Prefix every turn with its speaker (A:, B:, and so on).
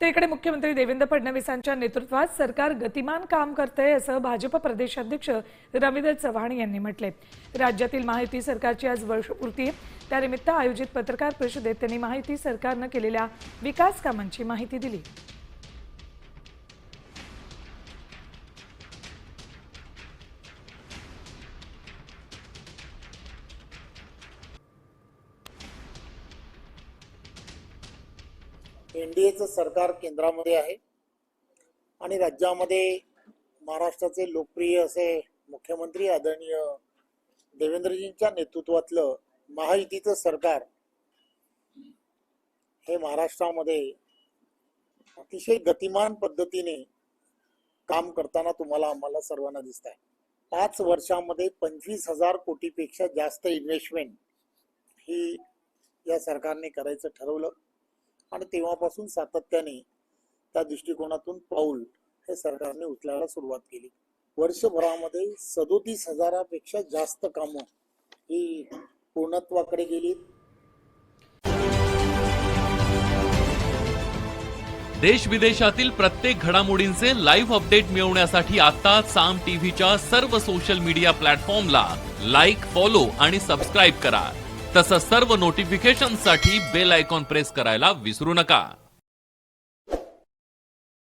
A: तर इकडे मुख्यमंत्री देवेंद्र फडणवीसांच्या नेतृत्वात सरकार गतिमान काम करते असं भाजप प्रदेशाध्यक्ष रवींद्र चव्हाण यांनी म्हटले। राज्यातील महायुती सरकारची आज वर्षपूर्ती आहे, त्यानिमित्त आयोजित पत्रकार परिषदेत त्यांनी महायुती सरकारने केलेल्या विकास कामांची माहिती दिली।
B: एनडीएचं सरकार केंद्रामध्ये आहे आणि राज्यामध्ये महाराष्ट्राचे लोकप्रिय असे मुख्यमंत्री आदरणीय देवेंद्रजींच्या नेतृत्वातलं महायुतीचं सरकार हे महाराष्ट्रामध्ये अतिशय गतिमान पद्धतीने काम करताना तुम्हाला आम्हाला सर्वांना दिसत आहे। 5 वर्षांमध्ये 25,000 कोटीपेक्षा जास्त इन्व्हेस्टमेंट ही या सरकारने करायचं ठरवलं आणि तेव्हापासून सातत्याने त्या दृष्टिकोनातून पाऊल हे सरकारने उचलायला सुरुवात केली। वर्षभरामध्ये 37,000पेक्षा जास्त कामं ही पूर्णत्वाकडे गेली।
C: देश विदेशातील प्रत्येक घडामोडींचे लाईव्ह अपडेट मिळवण्यासाठी आता साम टीव्हीच्या सर्व सोशल मीडिया प्लॅटफॉर्मला लाईक, फॉलो आणि सबस्क्राईब करा। तसंच सर्व नोटिफिकेशनसाठी बेल आयकॉन प्रेस करायला विसरू नका।